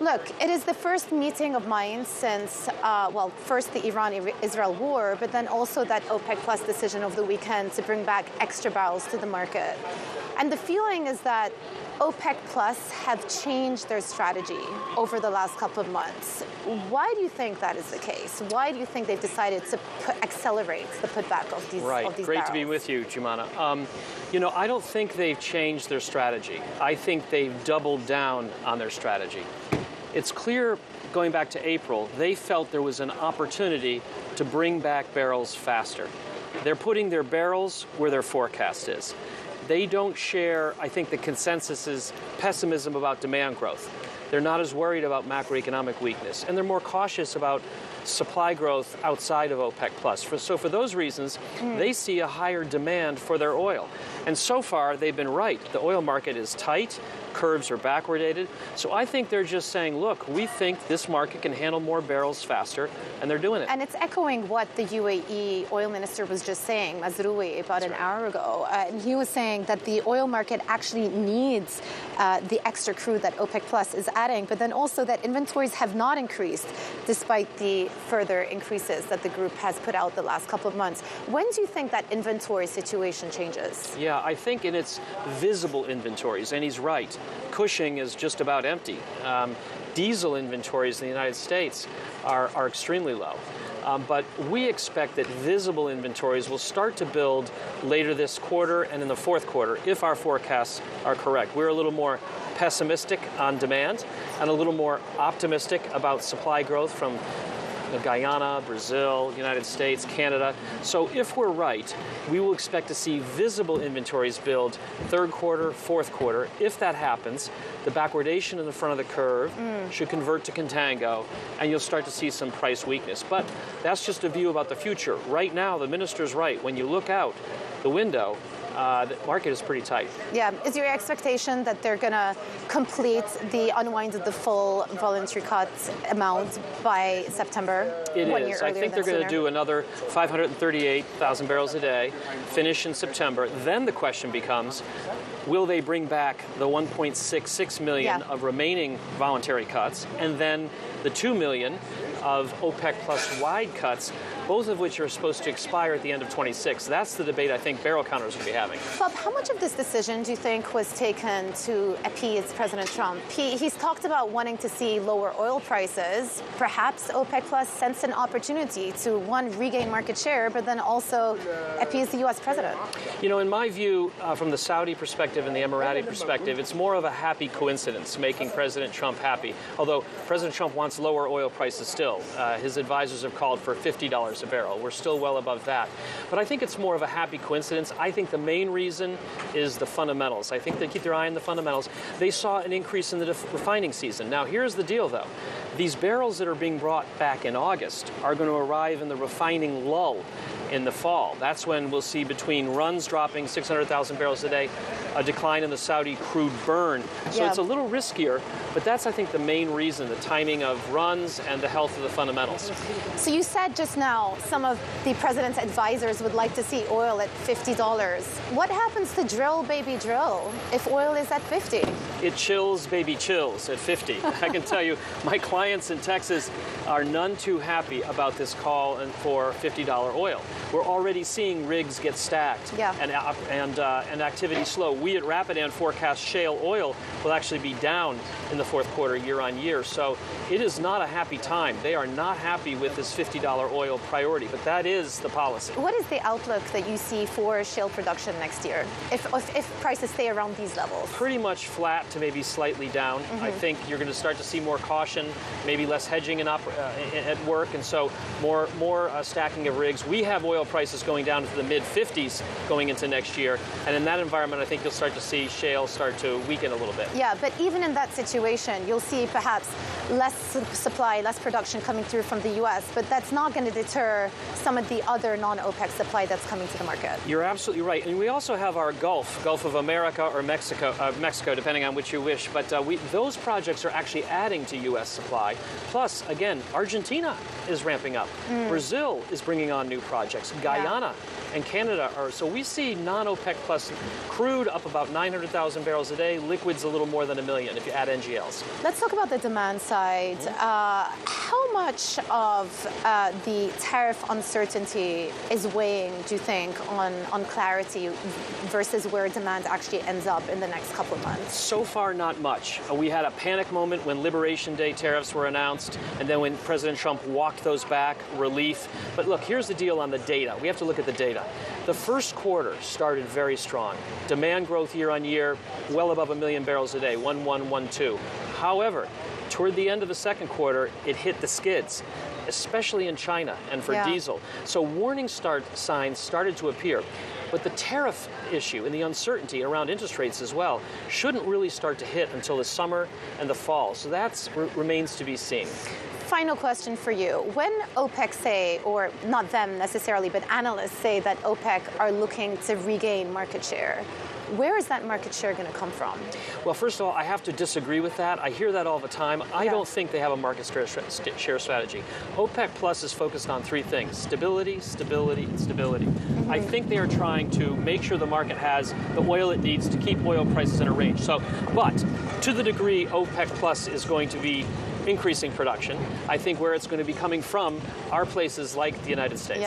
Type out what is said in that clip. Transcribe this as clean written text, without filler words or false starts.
Look, it is the first meeting of mine since, well, first the Iran-Israel war, but then also that OPEC Plus decision over the weekend to bring back extra barrels to the market. And the feeling is that OPEC Plus have changed their strategy over the last couple of months. Why do you think that is the case? Why do you think they've decided to accelerate the putback of these Right. Great barrels? to be with you, Joumanna. You know, I don't think they've changed their strategy. I think they've doubled down on their strategy. It's clear, going back to April, they felt there was an opportunity to bring back barrels faster. They're putting their barrels where their forecast is. They don't share, I think, the consensus is pessimism about demand growth. They're not as worried about macroeconomic weakness, and they're more cautious about supply growth outside of OPEC Plus. So for those reasons, they see a higher demand for their oil. And so far, they've been right. The oil market is tight. Curves are backwardated. So I think they're just saying, look, we think this market can handle more barrels faster, and they're doing it. And it's echoing what the UAE oil minister was just saying, Mazroui, about an hour ago. And he was saying that the oil market actually needs the extra crude that OPEC Plus is adding, but then also that inventories have not increased despite the further increases that the group has put out the last couple of months. When do you think that inventory situation changes? Yeah, I think in its visible inventories, and he's right. Cushing is just about empty. Diesel inventories in the United States are extremely low. But we expect that visible inventories will start to build later this quarter and in the fourth quarter, if our forecasts are correct. We're a little more pessimistic on demand and a little more optimistic about supply growth from Guyana, Brazil, United States, Canada. So if we're right, we will expect to see visible inventories build third quarter, fourth quarter. If that happens, the backwardation in the front of the curve should convert to contango, and you'll start to see some price weakness. But that's just a view about the future. Right now, the minister's right. When you look out the window, the market is pretty tight. Yeah. Is your expectation that they're going to complete the unwind of the full voluntary cut amount by September? It is. I think they're going to do another 538,000 barrels a day, finish in September. Then the question becomes, will they bring back the 1.66 million of remaining voluntary cuts, and then the 2 million of OPEC plus wide cuts, both of which are supposed to expire at the end of 26. That's the debate I think barrel counters will be having. Bob, how much of this decision do you think was taken to appease President Trump? He's talked about wanting to see lower oil prices. Perhaps OPEC Plus sensed an opportunity to, one, regain market share, but then also appease the U.S. president. You know, in my view, from the Saudi perspective and the Emirati perspective, it's more of a happy coincidence making President Trump happy. Although President Trump wants lower oil prices still. His advisors have called for $50 a barrel. We're still well above that. But I think it's more of a happy coincidence. I think the main reason is the fundamentals. I think they keep their eye on the fundamentals. They saw an increase in the refining season. Now, here's the deal, though. These barrels that are being brought back in August are going to arrive in the refining lull in the fall. That's when we'll see, between runs dropping 600,000 barrels a day, a decline in the Saudi crude burn. So it's a little riskier, but that's, I think, the main reason, the timing of runs and the health of the fundamentals. So you said just now some of the president's advisors would like to see oil at $50. What happens to drill, baby, drill if oil is at 50? It chills, baby, chills at 50. I can tell you, my clients in Texas are none too happy about this call for $50 oil. We're already seeing rigs get stacked and activity slow. We at Rapidan forecast shale oil will actually be down in the fourth quarter year on year. So it is not a happy time. They are not happy with this $50 oil priority, but that is the policy. What is the outlook that you see for shale production next year if prices stay around these levels? Pretty much flat to maybe slightly down. I think you're going to start to see more caution, maybe less hedging at work, and so more stacking of rigs. We have oil prices going down to the mid-50s going into next year, and in that environment, I think you'll start to see shale start to weaken a little bit. Yeah, but even in that situation, you'll see perhaps less supply, less production coming through from the U.S., but that's not going to deter some of the other non-OPEC supply that's coming to the market. You're absolutely right. And we also have our Gulf of America or Mexico, depending on which which you wish, but those projects are actually adding to U.S. supply. Plus, again, Argentina is ramping up. Brazil is bringing on new projects. Guyana and Canada are. So we see non-OPEC plus crude up about 900,000 barrels a day, liquids a little more than 1 million if you add NGLs. Let's talk about the demand side. How much of the tariff uncertainty is weighing, do you think, on clarity versus where demand actually ends up in the next couple of months? So far, not much. We had a panic moment when Liberation Day tariffs were announced, and then when President Trump walked those back, relief. But look, here's the deal on the data. We have to look at the data. The first quarter started very strong. Demand growth year on year, well above 1 million barrels a day, 1.112. However, toward the end of the second quarter, it hit the skids, especially in China and for diesel. So warning signs started to appear. But the tariff issue and the uncertainty around interest rates as well shouldn't really start to hit until the summer and the fall. So that remains to be seen. Final question for you. When OPEC say, or not them necessarily, but analysts say that OPEC are looking to regain market share, where is that market share going to come from? Well, first of all, I have to disagree with that. I hear that all the time. I don't think they have a market share strategy. OPEC Plus is focused on 3 things: stability, stability, and stability. I think they are trying to make sure the market has the oil it needs to keep oil prices in a range. So, but to the degree OPEC Plus is going to be increasing production, I think where it's going to be coming from are places like the United States.